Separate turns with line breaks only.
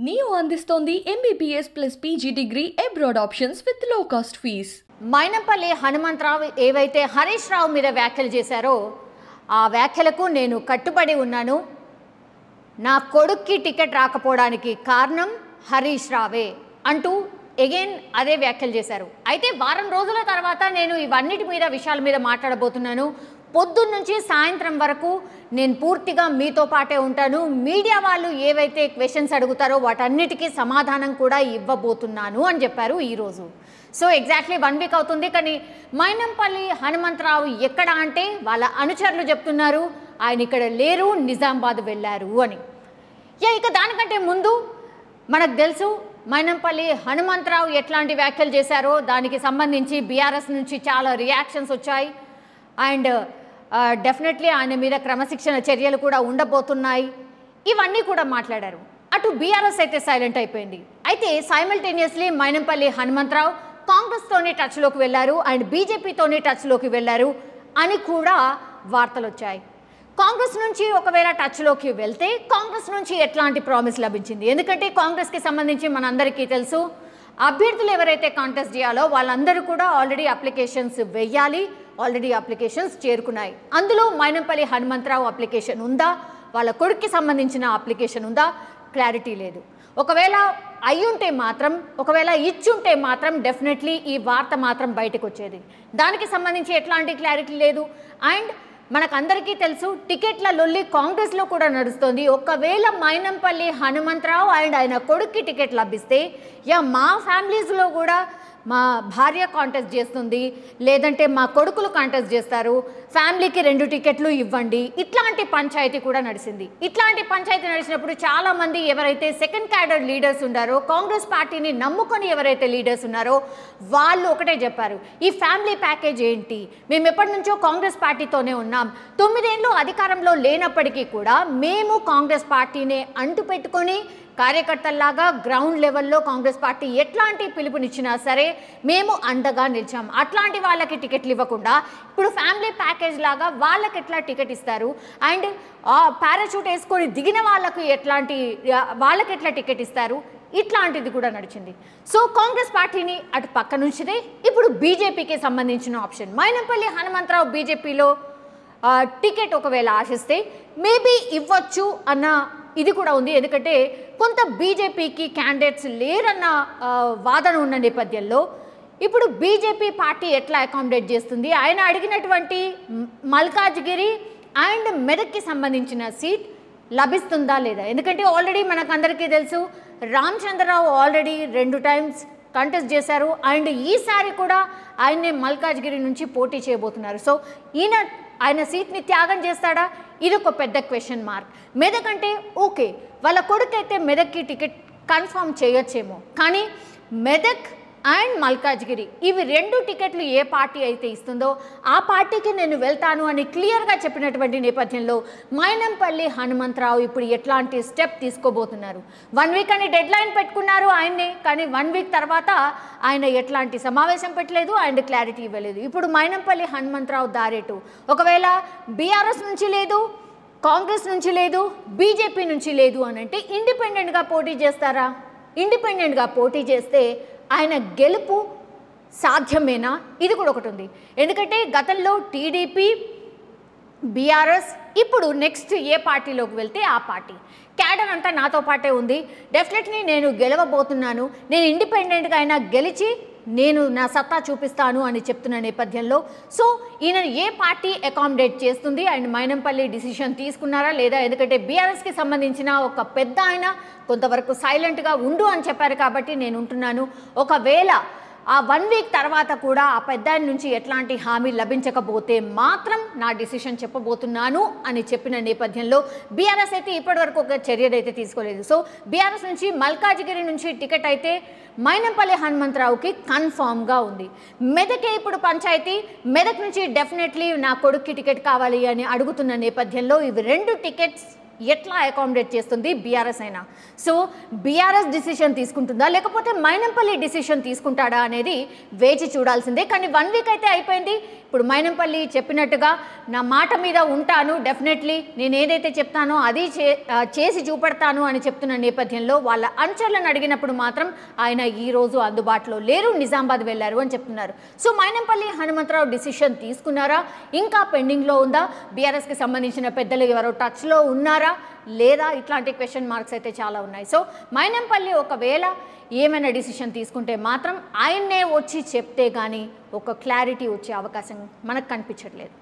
Neo అందిస్తోంది MBBS plus PG degree abroad options with low cost fees.
Mynampally Hanumantha Rao Harish రావు మీద వ్యాఖ్యలు చేశారో ఆ వ్యాఖ్యలకు నేను కట్టుబడి ఉన్నాను. నా కొడుక్కి టికెట్ రాకపోవడానికి కారణం హరీష్ రావే అంటూ అగైన్ అదే వ్యాఖ్యలు చేశారు. అయితే వారం రోజుల తర్వాత నేను ఇవన్నిటి మీద విషయాల మీద మాట్లాడబోతున్నాను. పొద్దున్న నుంచి సాయంత్రం వరకు నేను పూర్తిగా మీతో పాటే ఉంటాను. మీడియా వాళ్ళు ఏవైతే క్వశ్చన్స్ అడుగుతారో వాటన్నిటికీ సమాధానం కూడా ఇవ్వబోతున్నాను అని చెప్పారు ఈరోజు. సో ఎగ్జాక్ట్లీ 1 వీక్ అవుతుంది. కానీ మైనంపల్లి హనుమంతరావు ఎక్కడ అంటే వాళ్ళ అనుచరులు చెప్తున్నారు ఆయన ఇక్కడ లేరు, నిజామాబాద్ వెళ్ళారు అని. ఇక దానికంటే ముందు మనకు తెలుసు మైనంపల్లి హనుమంతరావు ఎట్లాంటి వ్యాఖ్యలు చేశారో దానికి సంబంధించి బీఆర్ఎస్ నుంచి చాలా రియాక్షన్స్ వచ్చాయి. అండ్ డెఫినెట్లీ ఆయన మీద క్రమశిక్షణ చర్యలు కూడా ఉండబోతున్నాయి. ఇవన్నీ కూడా మాట్లాడారు. అటు బీఆర్ఎస్ అయితే సైలెంట్ అయిపోయింది. అయితే సైమల్టేనియస్లీ మైనంపల్లి హనుమంతరావు కాంగ్రెస్తోనే టచ్లోకి వెళ్ళారు అండ్ బీజేపీతోనే టచ్లోకి వెళ్ళారు అని కూడా వార్తలు వచ్చాయి. కాంగ్రెస్ నుంచి ఒకవేళ టచ్లోకి వెళ్తే కాంగ్రెస్ నుంచి ఎట్లాంటి ప్రామిస్ లభించింది? ఎందుకంటే కాంగ్రెస్కి సంబంధించి మనందరికీ తెలుసు అభ్యర్థులు ఎవరైతే కాంటెస్ట్ చేయాలో వాళ్ళందరూ కూడా ఆల్రెడీ అప్లికేషన్స్ వెయ్యాలి. ఆల్రెడీ అప్లికేషన్స్ చేరుకున్నాయి. అందులో మైనంపల్లి హనుమంతరావు అప్లికేషన్ ఉందా, వాళ్ళ కొడుక్కి సంబంధించిన అప్లికేషన్ ఉందా, క్లారిటీ లేదు. ఒకవేళ అయ్యుంటే మాత్రం, ఒకవేళ ఇచ్చుంటే మాత్రం డెఫినెట్లీ ఈ వార్త మాత్రం బయటకు వచ్చేది. దానికి సంబంధించి ఎట్లాంటి క్లారిటీ లేదు. అండ్ మనకందరికీ తెలుసు టికెట్ల లొల్లి కాంగ్రెస్లో కూడా నడుస్తుంది. ఒకవేళ మైనంపల్లి హనుమంతరావు అండ్ ఆయన కొడుక్కి టికెట్ లభిస్తే మా ఫ్యామిలీస్లో కూడా మా భార్య కాంటెస్ట్ చేస్తుంది, లేదంటే మా కొడుకులు కాంటెస్ట్ చేస్తారు, ఫ్యామిలీకి 2 టికెట్లు ఇవ్వండి, ఇట్లాంటి పంచాయతీ కూడా నడిచింది. ఇట్లాంటి పంచాయతీ నడిచినప్పుడు చాలామంది ఎవరైతే సెకండ్ క్యాడర్ లీడర్స్ ఉన్నారో, కాంగ్రెస్ పార్టీని నమ్ముకొని ఎవరైతే లీడర్స్ ఉన్నారో వాళ్ళు ఒకటే చెప్పారు, ఈ ఫ్యామిలీ ప్యాకేజ్ ఏంటి, మేము ఎప్పటి నుంచో కాంగ్రెస్ పార్టీతోనే ఉన్నాం, 9 ఏళ్ళు అధికారంలో లేనప్పటికీ కూడా మేము కాంగ్రెస్ పార్టీనే అంటు పెట్టుకొని కార్యకర్తల్లాగా గ్రౌండ్ లెవెల్లో కాంగ్రెస్ పార్టీ ఎట్లాంటి పిలుపునిచ్చినా సరే మేము అండగా నిలిచాం. అట్లాంటి వాళ్ళకి టికెట్లు ఇవ్వకుండా ఇప్పుడు ఫ్యామిలీ ప్యాకేజ్ లాగా వాళ్ళకి ఎట్లా టికెట్ ఇస్తారు, అండ్ పారాచూట్ వేసుకొని దిగిన వాళ్ళకి వాళ్ళకి ఎట్లా టికెట్ ఇస్తారు, ఇట్లాంటిది కూడా నడిచింది. సో కాంగ్రెస్ పార్టీని అటు పక్క నుంచిదే ఇప్పుడు బీజేపీకి సంబంధించిన ఆప్షన్. మైనంపల్లి హనుమంతరావు బీజేపీలో టికెట్ ఒకవేళ ఆశిస్తే మేబీ ఇవ్వచ్చు అన్న ఇది కూడా ఉంది. ఎందుకంటే కొంత బీజేపీకి క్యాండిడేట్స్ లేరన్న వాదన ఉన్న నేపథ్యంలో ఇప్పుడు బీజేపీ పార్టీ ఎట్లా అకామిడేట్ చేస్తుంది, ఆయన అడిగినటువంటి మల్కాజ్గిరి అండ్ మెదక్కి సంబంధించిన సీట్ లభిస్తుందా లేదా? ఎందుకంటే ఆల్రెడీ మనకందరికీ తెలుసు రామచంద్రరావు ఆల్రెడీ 2 టైమ్స్ కంటెస్ట్ చేశారు అండ్ ఈసారి కూడా ఆయన్నే మల్కాజ్గిరి నుంచి పోటీ చేయబోతున్నారు. సో ఆయన సీట్ని త్యాగం చేస్తాడా? ఇది ఒక పెద్ద క్వశ్చన్ మార్క్. మెదక్ అంటే ఓకే, వాళ్ళ కొడుకైతే మెదక్కి టికెట్ కన్ఫర్మ్ చేయొచ్చేమో, కానీ మెదక్ అండ్ మల్కాజ్గిరి ఇవి 2 టికెట్లు ఏ పార్టీ అయితే ఇస్తుందో ఆ పార్టీకి నేను వెళ్తాను అని క్లియర్గా చెప్పినటువంటి నేపథ్యంలో మైనంపల్లి హనుమంతరావు ఇప్పుడు ఎట్లాంటి స్టెప్ తీసుకోబోతున్నారు? 1 వీక్ అని డెడ్ లైన్ పెట్టుకున్నారు ఆయన్నే, కానీ 1 వీక్ తర్వాత ఆయన ఎట్లాంటి సమావేశం పెట్టలేదు అండ్ క్లారిటీ ఇవ్వలేదు. ఇప్పుడు మైనంపల్లి హనుమంతరావు దారేటు ఒకవేళ బీఆర్ఎస్ నుంచి లేదు, కాంగ్రెస్ నుంచి లేదు, బీజేపీ నుంచి లేదు అని అంటే ఇండిపెండెంట్గా పోటీ చేస్తారా? ఇండిపెండెంట్గా పోటీ చేస్తే ఆయన గెలుపు సాధ్యమేనా? ఇది కూడా ఒకటి ఉంది. ఎందుకంటే గతంలో టీడీపీ, బీఆర్ఎస్, ఇప్పుడు నెక్స్ట్ ఏ పార్టీలోకి వెళ్తే ఆ పార్టీ క్యాడర్ అంతా నాతో పాటే ఉంది. డెఫినెట్లీ నేను గెలవబోతున్నాను, నేను ఇండిపెండెంట్గా అయినా గెలిచి నేను నా సత్తా చూపిస్తాను అని చెప్తున్న నేపథ్యంలో సో ఈయన ఏ పార్టీ అకామిడేట్ చేస్తుంది అండ్ మైనంపల్లి డిసిషన్ తీసుకున్నారా లేదా? ఎందుకంటే బీఆర్ఎస్కి సంబంధించిన ఒక పెద్ద ఆయన కొంతవరకు సైలెంట్గా ఉండు అని చెప్పారు కాబట్టి నేను ఉంటున్నాను. ఒకవేళ ఆ 1 వీక్ తర్వాత కూడా ఆ పెద్ద ఆయన నుంచి ఎట్లాంటి హామీ లభించకపోతే మాత్రం నా డిసిషన్ చెప్పబోతున్నాను అని చెప్పిన నేపథ్యంలో బీఆర్ఎస్ అయితే ఇప్పటివరకు ఒక చర్యలు అయితే తీసుకోలేదు. సో బీఆర్ఎస్ నుంచి మల్కాజ్గిరి నుంచి టికెట్ అయితే మైనంపల్లి హనుమంతరావుకి కన్ఫామ్గా ఉంది. మెదకే ఇప్పుడు పంచాయతీ, మెదక్ నుంచి డెఫినెట్లీ నా కొడుక్కి టికెట్ కావాలి అని అడుగుతున్న నేపథ్యంలో ఇవి 2 టికెట్స్ ఎట్లా అకామిడేట్ చేస్తుంది బీఆర్ఎస్ అయినా. సో బీఆర్ఎస్ డిసిషన్ తీసుకుంటుందా లేకపోతే మైనంపల్లి డిసిషన్ తీసుకుంటాడా అనేది వేచి చూడాల్సిందే. కానీ 1 వీక్ అయితే అయిపోయింది. ఇప్పుడు మైనంపల్లి చెప్పినట్టుగా నా మాట మీద ఉంటాను, డెఫినెట్లీ నేను ఏదైతే చెప్తానో అది చేసి చూపెడతాను అని చెప్తున్న నేపథ్యంలో వాళ్ళ అనుచరులను అడిగినప్పుడు మాత్రం ఆయన ఈరోజు అందుబాటులో లేరు, నిజామాబాద్ వెళ్ళారు అని చెప్తున్నారు. సో మైనంపల్లి హనుమంతరావు డిసిషన్ తీసుకున్నారా, ఇంకా పెండింగ్లో ఉందా, బీఆర్ఎస్కి సంబంధించిన పెద్దలు ఎవరో టచ్లో ఉన్నారా లేదా, ఇట్లాంటి క్వశ్చన్ మార్క్స్ అయితే చాలా ఉన్నాయి. సో మైనంపల్లి ఒకవేళ ఏమైనా డిసిషన్ తీసుకుంటే మాత్రం ఆయన్నే వచ్చి చెప్తే కానీ ఒక క్లారిటీ వచ్చే అవకాశం మనకు కనిపించట్లేదు.